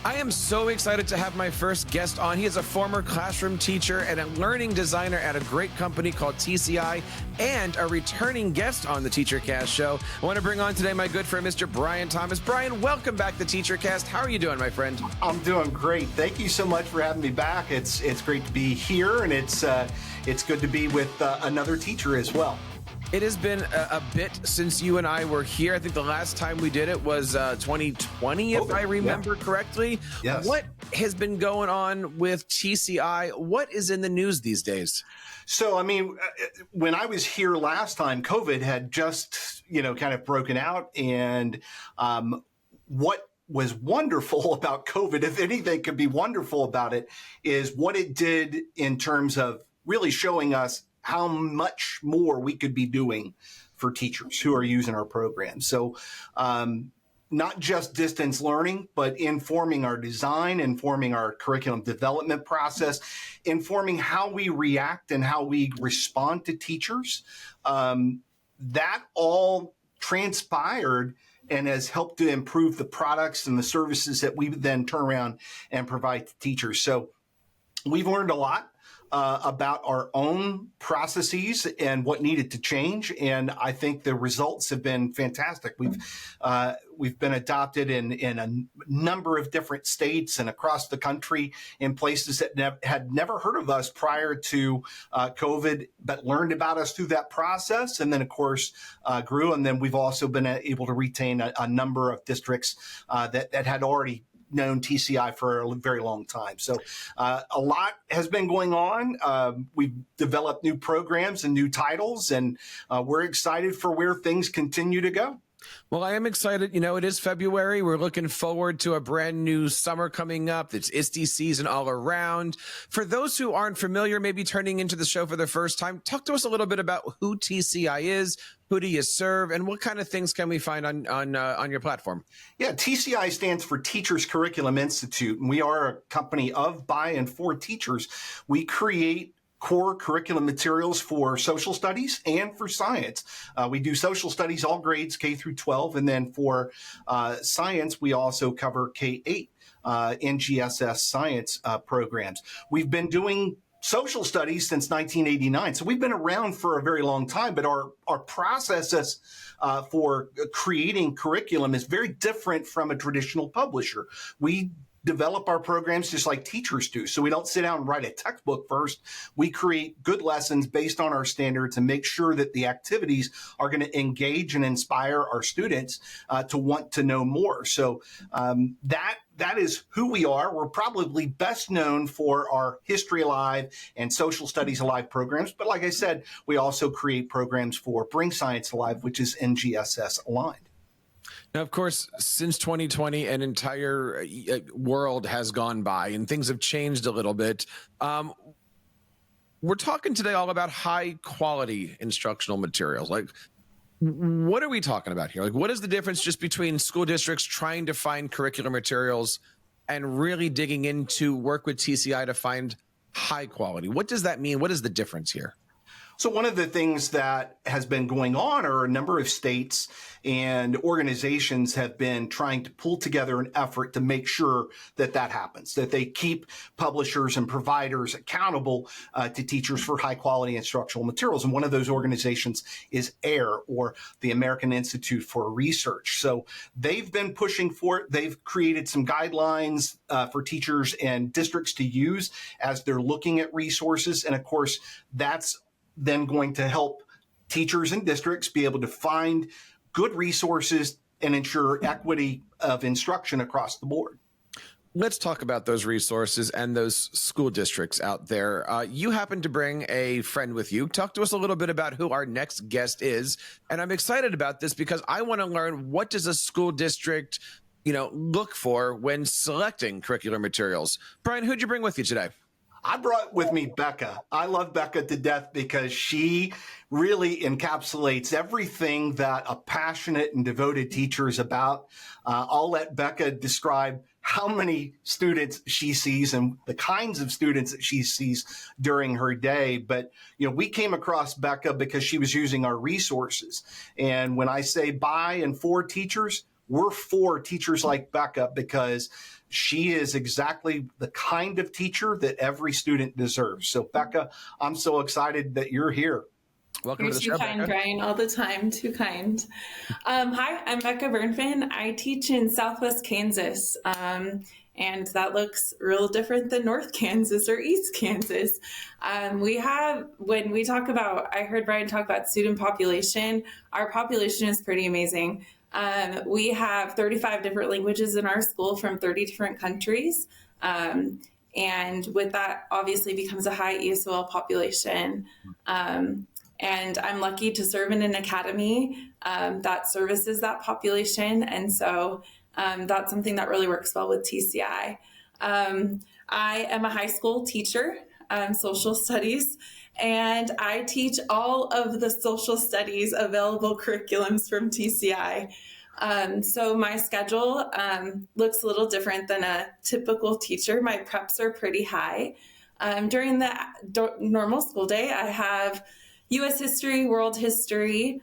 I am so excited to have my first guest on. He is a former classroom teacher and a learning designer at a great company called TCI and a returning guest on the TeacherCast show. I want to bring on today my good friend, Mr. Brian Thomas. Brian, welcome back to TeacherCast. How are you doing, my friend? I'm doing great. Thank you so much for having me back. It's great to be here, and it's good to be with another teacher as well. It has been a bit since you and I were here. I think the last time we did it was 2020, if I remember correctly. Yes. What has been going on with TCI? What is in the news these days? So, I mean, when I was here last time, COVID had just, kind of broken out. And what was wonderful about COVID, if anything could be wonderful about it, is what it did in terms of really showing us how much more we could be doing for teachers who are using our program. So not just distance learning, but informing our design, informing our curriculum development process, informing how we react and how we respond to teachers. That all transpired and has helped to improve the products and the services that we then turn around and provide to teachers. So we've learned a lot about our own processes and what needed to change, and I think the results have been fantastic. We've been adopted in a number of different states and across the country in places that had never heard of us prior to COVID, but learned about us through that process, and then of course grew. And then we've also been able to retain a number of districts that had already known TCI for a very long time. So a lot has been going on. We've developed new programs and new titles, and we're excited for where things continue to go. Well, I am excited. It is February. We're looking forward to a brand new summer coming up. It's ISTE season all around. For those who aren't familiar, maybe turning into the show for the first time, talk to us a little bit about who TCI is, who do you serve, and what kind of things can we find on your platform? Yeah, TCI stands for Teachers Curriculum Institute, and we are a company of, by, and for teachers. We create core curriculum materials for social studies and for science. We do social studies, all grades, K through 12. And then for science, we also cover K-8 NGSS science programs. We've been doing social studies since 1989. So we've been around for a very long time, but our processes for creating curriculum is very different from a traditional publisher. We develop our programs just like teachers do. So we don't sit down and write a textbook first. We create good lessons based on our standards and make sure that the activities are going to engage and inspire our students to want to know more. So that is who we are. We're probably best known for our History Alive and Social Studies Alive programs. But like I said, we also create programs for Bring Science Alive, which is NGSS aligned. Now, of course, since 2020, an entire world has gone by and things have changed a little bit. We're talking today all about high quality instructional materials. Like, what are we talking about here? Like, what is the difference just between school districts trying to find curricular materials and really digging into work with TCI to find high quality? What does that mean? What is the difference here? So one of the things that has been going on are a number of states and organizations have been trying to pull together an effort to make sure that happens, that they keep publishers and providers accountable to teachers for high quality instructional materials. And one of those organizations is AIR, or the American Institute for Research. So they've been pushing for it. They've created some guidelines for teachers and districts to use as they're looking at resources. And of course, that's then going to help teachers and districts be able to find good resources and ensure equity of instruction across the board. Let's talk about those resources and those school districts out there. You happen to bring a friend with you. Talk to us a little bit about who our next guest is. And I'm excited about this because I want to learn, what does a school district, look for when selecting curricular materials? Brian, who'd you bring with you today? I brought with me Becca. I love Becca to death because she really encapsulates everything that a passionate and devoted teacher is about. I'll let Becca describe how many students she sees and the kinds of students that she sees during her day. But, we came across Becca because she was using our resources. And when I say by and for teachers, we're for teachers like Becca because she is exactly the kind of teacher that every student deserves. So, Becca, I'm so excited that you're here. Welcome You're to the too show, kind, Becca. Brian, all the time. Too kind. Hi, I'm Becca Burnfin. I teach in Southwest Kansas, and that looks real different than North Kansas or East Kansas. When we talk about, I heard Brian talk about student population, our population is pretty amazing. We have 35 different languages in our school from 30 different countries. And with that, obviously becomes a high ESOL population. And I'm lucky to serve in an academy that services that population. And so that's something that really works well with TCI. I am a high school teacher, social studies, and I teach all of the social studies available curriculums from TCI. So my schedule looks a little different than a typical teacher. My preps are pretty high. During the normal school day, I have U.S. history, world history,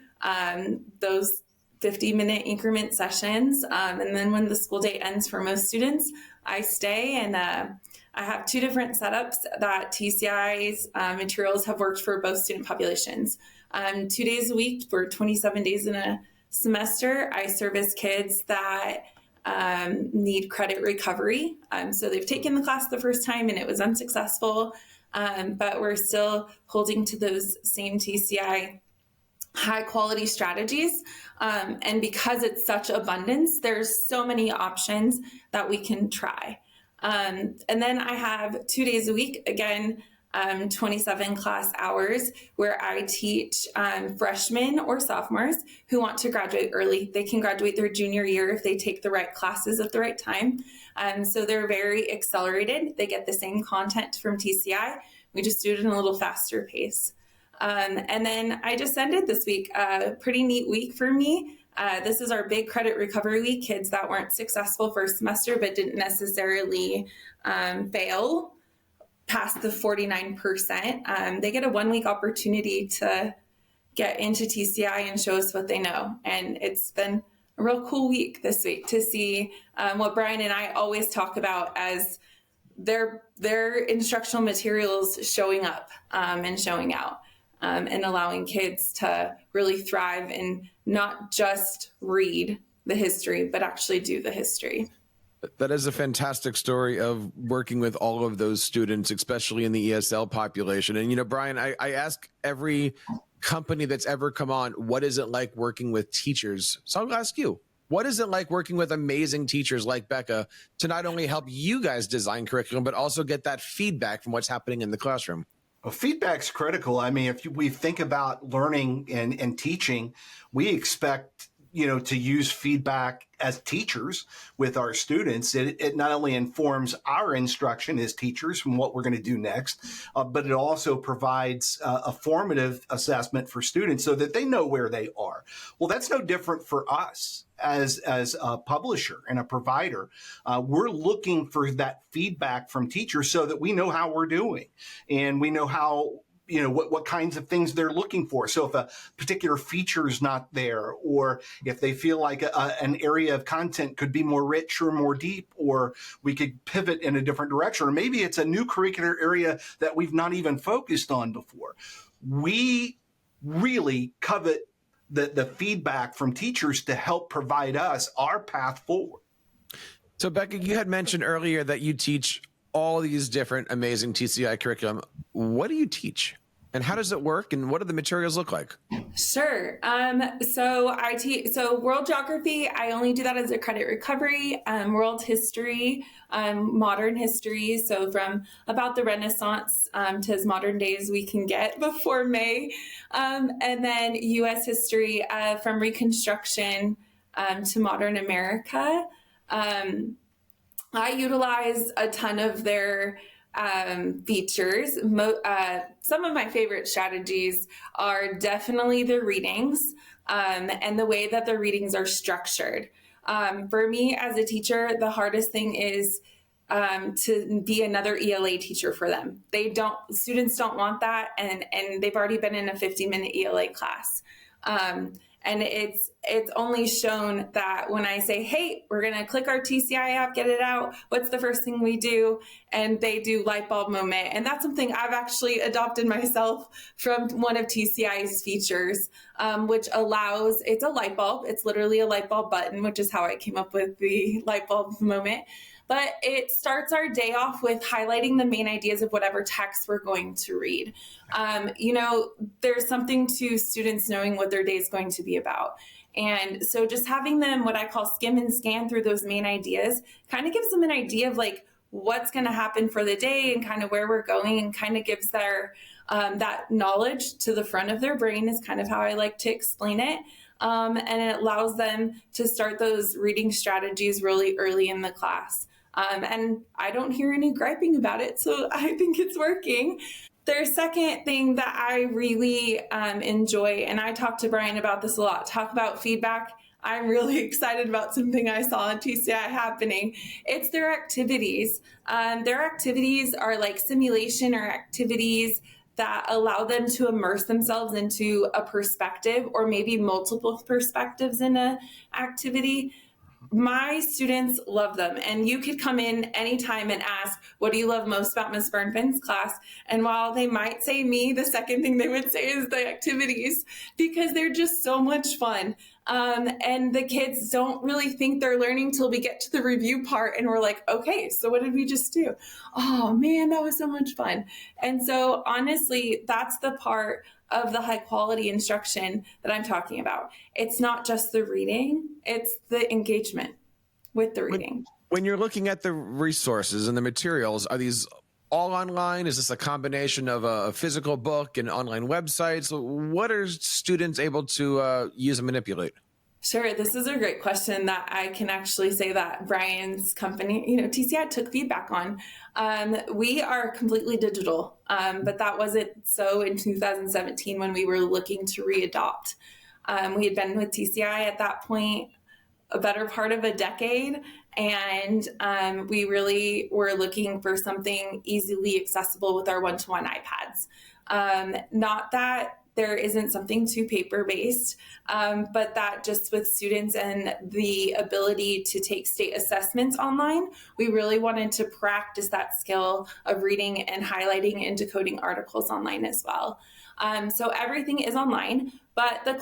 those 50-minute increment sessions. And then when the school day ends for most students, I stay and I have two different setups that TCI's materials have worked for both student populations. 2 days a week for 27 days in a semester, I service kids that need credit recovery. So they've taken the class the first time and it was unsuccessful. But we're still holding to those same TCI high quality strategies. And because it's such abundance, there's so many options that we can try. And then I have 2 days a week, again, 27 class hours where I teach freshmen or sophomores who want to graduate early. They can graduate their junior year if they take the right classes at the right time. So they're very accelerated. They get the same content from TCI. We just do it in a little faster pace. And then I just ended this week, a pretty neat week for me. This is our big credit recovery week. Kids that weren't successful first semester but didn't necessarily fail past the 49%. They get a 1 week opportunity to get into TCI and show us what they know. And it's been a real cool week this week to see what Brian and I always talk about as their instructional materials showing up and showing out and allowing kids to really thrive and not just read the history, but actually do the history. That is a fantastic story of working with all of those students, especially in the ESL population. And, you know, Brian, I ask every company that's ever come on, what is it like working with teachers? So I'll ask you, what is it like working with amazing teachers like Becca to not only help you guys design curriculum, but also get that feedback from what's happening in the classroom? Well, feedback's critical. I mean, if we think about learning and teaching, we expect, to use feedback as teachers with our students. It not only informs our instruction as teachers from what we're going to do next, but it also provides a formative assessment for students so that they know where they are. Well, that's no different for us as a publisher and a provider. We're looking for that feedback from teachers so that we know how we're doing and we know how, what kinds of things they're looking for. So if a particular feature is not there, or if they feel like an area of content could be more rich or more deep, or we could pivot in a different direction, or maybe it's a new curricular area that we've not even focused on before. We really covet the feedback from teachers to help provide us our path forward. So Becca, you had mentioned earlier that you teach all these different amazing TCI curriculum. What do you teach? And how does it work? And what do the materials look like? Sure. So world geography, I only do that as a credit recovery. World history, modern history. So from about the Renaissance to as modern day as we can get before May. And then U.S. history from Reconstruction to modern America. I utilize a ton of their features. Some of my favorite strategies are definitely the readings and the way that the readings are structured. For me as a teacher, the hardest thing is to be another ELA teacher for them. Students don't want that, and they've already been in a 50-minute ELA class. And it's only shown that when I say, hey, we're going to click our TCI app, get it out, what's the first thing we do? And they do light bulb moment. And that's something I've actually adopted myself from one of TCI's features, which allows, it's a light bulb. It's literally a light bulb button, which is how I came up with the light bulb moment. But it starts our day off with highlighting the main ideas of whatever text we're going to read. There's something to students knowing what their day is going to be about. And so just having them, what I call skim and scan through those main ideas, kind of gives them an idea of like what's going to happen for the day and kind of where we're going, and kind of gives their that knowledge to the front of their brain is kind of how I like to explain it. And it allows them to start those reading strategies really early in the class. And I don't hear any griping about it, so I think it's working. Their second thing that I really enjoy, and I talk to Brian about this a lot, talk about feedback. I'm really excited about something I saw on TCI happening. It's their activities. Their activities are like simulation or activities that allow them to immerse themselves into a perspective or maybe multiple perspectives in an activity. My students love them, and you could come in anytime and ask, what do you love most about Ms. Burnfin's class? And while they might say me, the second thing they would say is the activities, because they're just so much fun. And the kids don't really think they're learning till we get to the review part and we're like, okay, so what did we just do? Oh man, that was so much fun. And so honestly, that's the part of the high quality instruction that I'm talking about. It's not just the reading, it's the engagement with the reading. When you're looking at the resources and the materials, are these all online? Is this a combination of a physical book and online websites? What are students able to use and manipulate? Sure. This is a great question that I can actually say that Brian's company, TCI took feedback on. We are completely digital, but that wasn't so in 2017 when we were looking to readopt. We had been with TCI at that point a better part of a decade, and we really were looking for something easily accessible with our one-to-one iPads. Not that there isn't something too paper-based, but that just with students and the ability to take state assessments online, we really wanted to practice that skill of reading and highlighting and decoding articles online as well. So everything is online, but the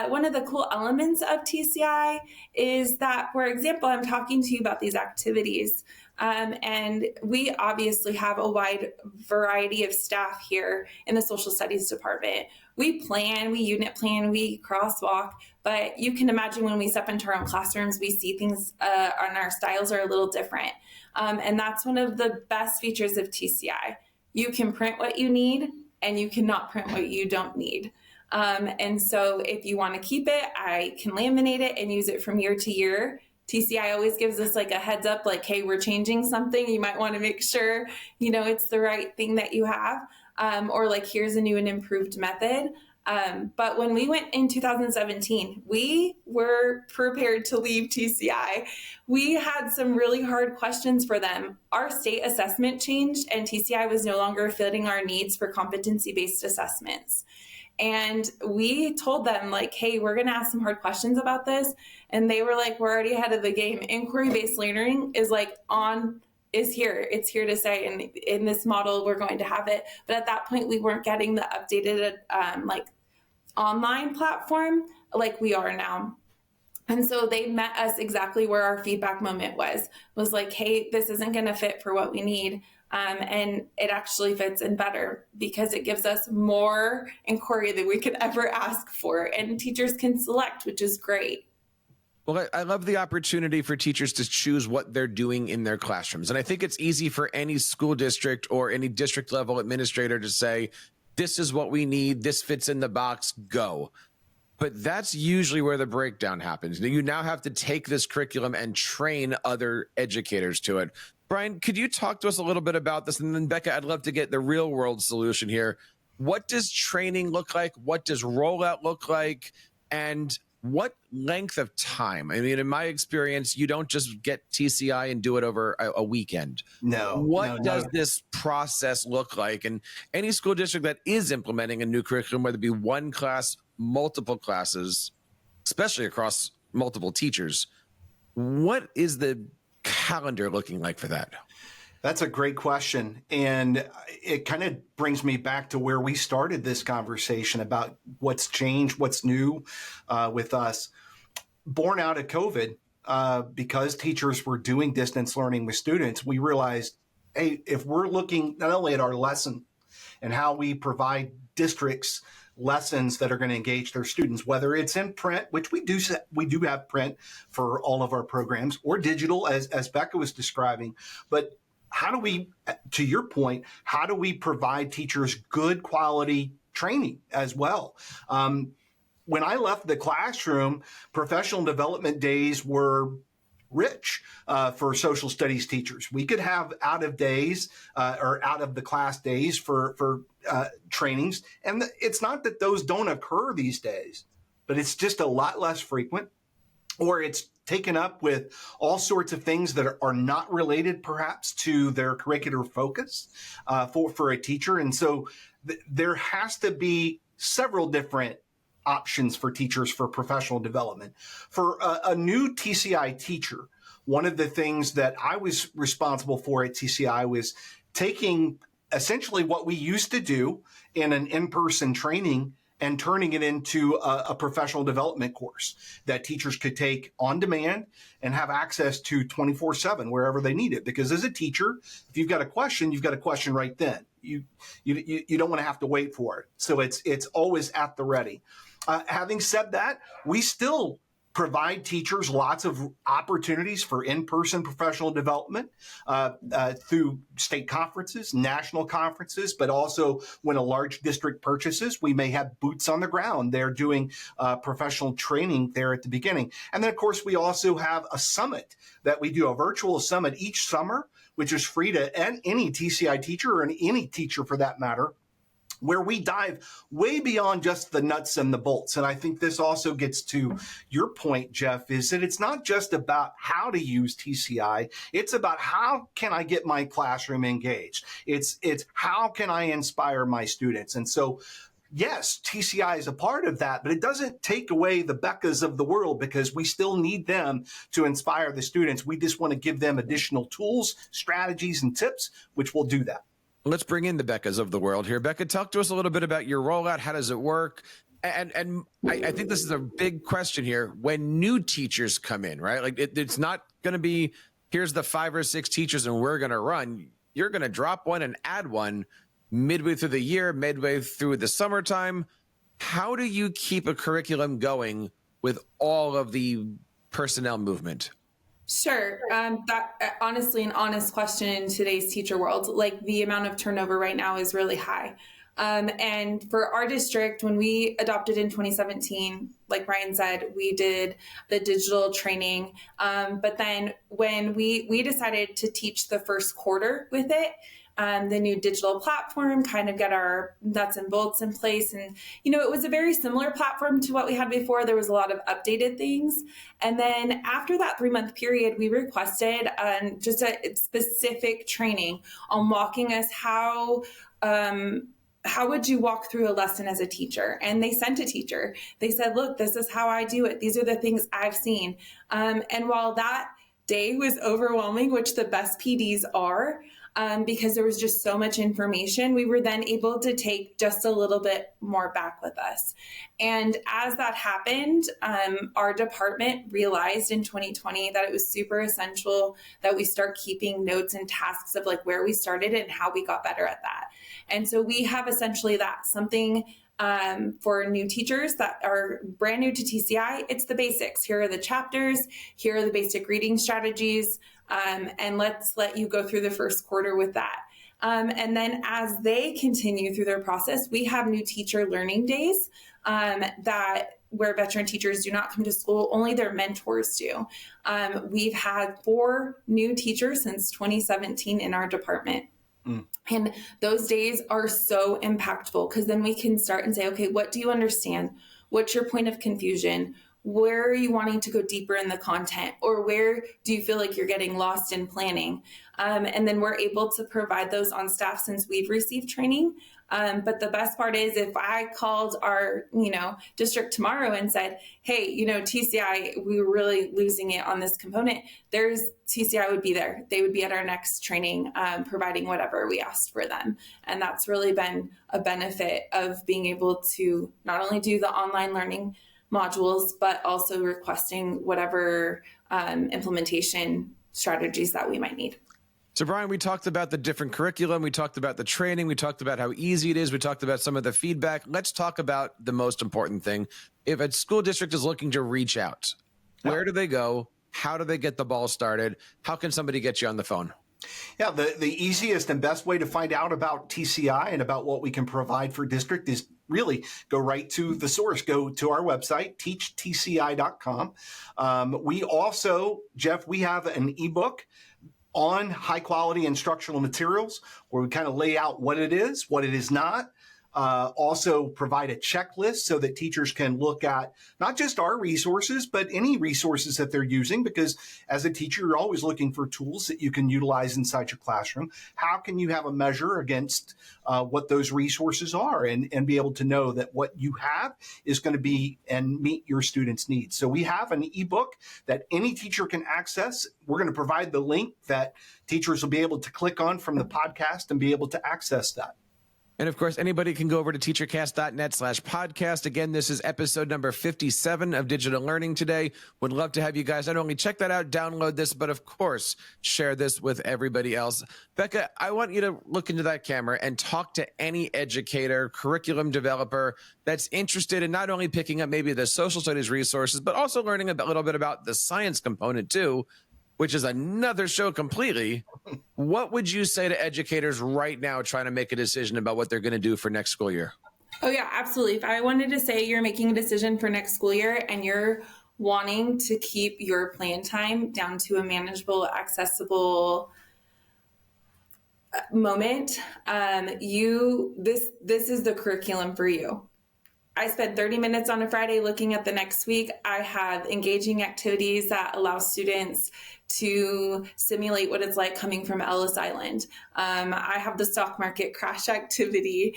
one of the cool elements of TCI is that, for example, I'm talking to you about these activities, and we obviously have a wide variety of staff here in the social studies department. We plan, we unit plan, we crosswalk, but you can imagine when we step into our own classrooms, we see things and our styles are a little different. And that's one of the best features of TCI. You can print what you need and you cannot print what you don't need. And so if you want to keep it, I can laminate it and use it from year to year. TCI always gives us like a heads up, like, hey, we're changing something. You might want to make sure, it's the right thing that you have. Or like, here's a new and improved method. But when we went in 2017, we were prepared to leave TCI. We had some really hard questions for them. Our state assessment changed and TCI was no longer fitting our needs for competency-based assessments. And we told them like, hey, we're going to ask some hard questions about this. And they were like, we're already ahead of the game. Inquiry-based learning is here. It's here to stay. And in this model, we're going to have it. But at that point, we weren't getting the updated online platform like we are now. And so they met us exactly where our feedback moment was like, hey, this isn't going to fit for what we need. And it actually fits in better because it gives us more inquiry than we could ever ask for. And teachers can select, which is great. Well, I love the opportunity for teachers to choose what they're doing in their classrooms. And I think it's easy for any school district or any district level administrator to say, this is what we need. This fits in the box, go. But that's usually where the breakdown happens. You now have to take this curriculum and train other educators to it. Brian, could you talk to us a little bit about this? And then Becca, I'd love to get the real world solution here. What does training look like? What does rollout look like? And what length of time? I mean, in my experience, you don't just get TCI and do it over a weekend. No. Does this process look like? And any school district that is implementing a new curriculum, whether it be one class, multiple classes, especially across multiple teachers. What is the calendar looking like for that? That's a great question. And it kind of brings me back to where we started this conversation about what's changed, what's new with us. Born out of COVID, because teachers were doing distance learning with students, we realized, hey, if we're looking not only at our lesson and how we provide districts lessons that are going to engage their students, whether it's in print, which we do have print for all of our programs, or digital, as Becca was describing, but how do we, to your point, how do we provide teachers good quality training as well? When I left the classroom, professional development days were rich for social studies teachers. We could have out of days or out of the class days for trainings. And it's not that those don't occur these days, but it's just a lot less frequent, or it's taken up with all sorts of things that are not related perhaps to their curricular focus for a teacher. And so there has to be several different options for teachers for professional development. For a new TCI teacher, one of the things that I was responsible for at TCI was taking essentially what we used to do in an in-person training and turning it into a professional development course that teachers could take on demand and have access to 24/7 wherever they need it. Because as a teacher, if you've got a question, you've got a question right then. You don't want to have to wait for it. So it's always at the ready. Having said that, we still provide teachers lots of opportunities for in-person professional development through state conferences, national conferences, but also when a large district purchases, we may have boots on the ground. They're doing professional training there at the beginning. And then, of course, we also have a summit that we do, a virtual summit each summer, which is free to any TCI teacher or any teacher for that matter, where we dive way beyond just the nuts and the bolts. And I think this also gets to your point, Jeff, is that it's not just about how to use TCI. It's about how can I get my classroom engaged? It's how can I inspire my students? And so, yes, TCI is a part of that, but it doesn't take away the Beccas of the world, because we still need them to inspire the students. We just want to give them additional tools, strategies, and tips, which will do that. Let's bring in the Beccas of the world here. Becca, talk to us a little bit about your rollout. How does it work? And I think this is a big question here. When new teachers come in, right? Like it's not going to be, here's the 5 or 6 teachers and we're going to run. You're going to drop one and add one midway through the year, midway through the summertime. How do you keep a curriculum going with all of the personnel movement? Sure. That honestly, an honest question in today's teacher world, like the amount of turnover right now is really high. And for our district, when we adopted in 2017, like Ryan said, we did the digital training. But then when we decided to teach the first quarter with it, the new digital platform, kind of get our nuts and bolts in place. And, it was a very similar platform to what we had before. There was a lot of updated things. And then after that 3-month period, we requested just a specific training on walking us how would you walk through a lesson as a teacher? And they sent a teacher. They said, look, this is how I do it. These are the things I've seen. And while that day was overwhelming, which the best PDs are, because there was just so much information, we were then able to take just a little bit more back with us. And as that happened, our department realized in 2020 that it was super essential that we start keeping notes and tasks of like where we started and how we got better at that. And so we have essentially that something for new teachers that are brand new to TCI. It's the basics. Here are the chapters. Here are the basic reading strategies. And let's let you go through the first quarter with that. And then as they continue through their process, we have new teacher learning days where veteran teachers do not come to school, only their mentors do. We've had 4 new teachers since 2017 in our department. And those days are so impactful because then we can start and say, okay, what do you understand? What's your point of confusion? where are you wanting to go deeper in the content, or where do you feel like you're getting lost in planning? And then we're able to provide those on staff since we've received training. But the best part is if I called our, district tomorrow and said, hey, TCI, we were really losing it on this component, TCI would be there. They would be at our next training, providing whatever we asked for them. And that's really been a benefit of being able to not only do the online learning modules, but also requesting whatever implementation strategies that we might need. So Brian, we talked about the different curriculum. We talked about the training. We talked about how easy it is. We talked about some of the feedback. Let's talk about the most important thing. If a school district is looking to reach out, where do they go? How do they get the ball started? How can somebody get you on the phone? Yeah, the easiest and best way to find out about TCI and about what we can provide for district is really go right to the source. Go to our website, teachtci.com. We also, Jeff, we have an ebook on high quality instructional materials where we kind of lay out what it is not. Also provide a checklist so that teachers can look at not just our resources, but any resources that they're using, because as a teacher, you're always looking for tools that you can utilize inside your classroom. How can you have a measure against what those resources are and be able to know that what you have is going to be and meet your students' needs? So we have an ebook that any teacher can access. We're going to provide the link that teachers will be able to click on from the podcast and be able to access that. And of course, anybody can go over to teachercast.net/podcast. Again, this is episode number 57 of Digital Learning Today. Would love to have you guys not only check that out, download this, but of course, share this with everybody else. Becca, I want you to look into that camera and talk to any educator, curriculum developer that's interested in not only picking up maybe the social studies resources, but also learning a little bit about the science component too, which is another show completely. What would you say to educators right now trying to make a decision about what they're going to do for next school year? Oh, yeah, absolutely. If I wanted to say you're making a decision for next school year and you're wanting to keep your plan time down to a manageable, accessible moment, this is the curriculum for you. I spend 30 minutes on a Friday looking at the next week. I have engaging activities that allow students to simulate what it's like coming from Ellis Island. I have the stock market crash activity.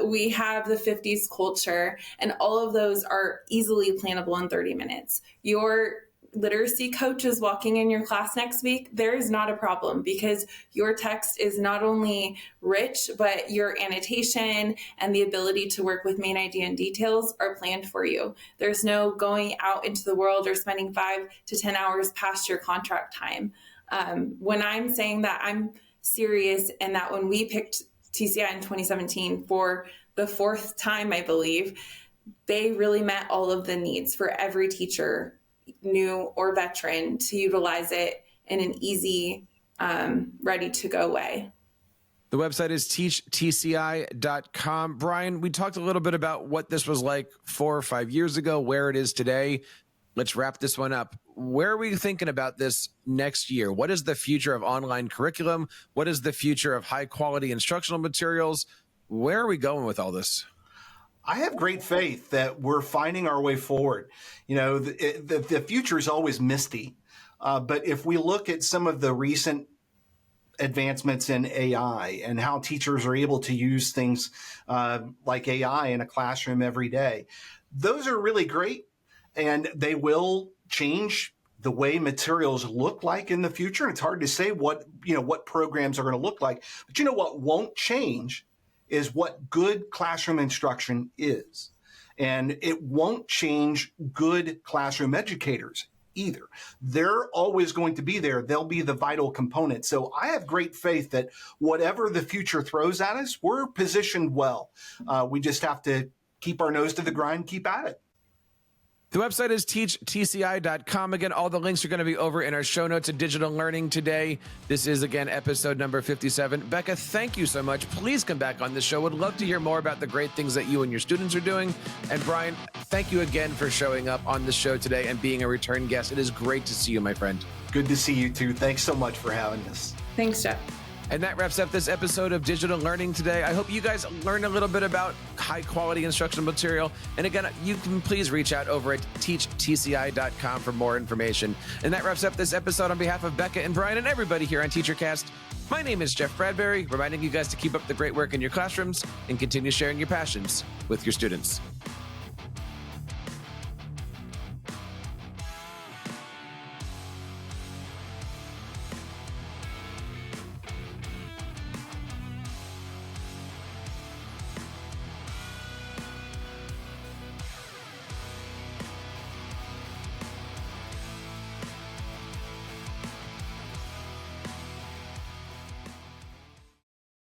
We have the 50s culture, and all of those are easily plannable in 30 minutes. Your literacy coach is walking in your class next week. There is not a problem because your text is not only rich, but your annotation and the ability to work with main idea and details are planned for you. There's no going out into the world or spending 5 to 10 hours past your contract time. When I'm saying that, I'm serious, and that when we picked TCI in 2017 for the 4th time, I believe, they really met all of the needs for every teacher, new or veteran, to utilize it in an easy, ready to go way. The website is teachtci.com. Brian, we talked a little bit about what this was like 4 or 5 years ago, where it is today. Let's wrap this one up. Where are we thinking about this next year? What is the future of online curriculum? What is the future of high quality instructional materials? Where are we going with all this? I have great faith that we're finding our way forward. The future is always misty. But if we look at some of the recent advancements in AI and how teachers are able to use things like AI in a classroom every day, those are really great, and they will change the way materials look like in the future. It's hard to say what programs are going to look like, but what won't change is what good classroom instruction is. And it won't change good classroom educators either. They're always going to be there. They'll be the vital component. So I have great faith that whatever the future throws at us, we're positioned well. We just have to keep our nose to the grind, keep at it. The website is teachtci.com. Again, all the links are going to be over in our show notes at Digital Learning Today. This is, again, episode number 57. Becca, thank you so much. Please come back on the show. Would love to hear more about the great things that you and your students are doing. And Brian, thank you again for showing up on the show today and being a return guest. It is great to see you, my friend. Good to see you too. Thanks so much for having us. Thanks, Jeff. And that wraps up this episode of Digital Learning today. I hope you guys learned a little bit about high quality instructional material. And again, you can please reach out over at teachtci.com for more information. And that wraps up this episode. On behalf of Becca and Brian and everybody here on TeacherCast, my name is Jeff Bradbury, reminding you guys to keep up the great work in your classrooms and continue sharing your passions with your students.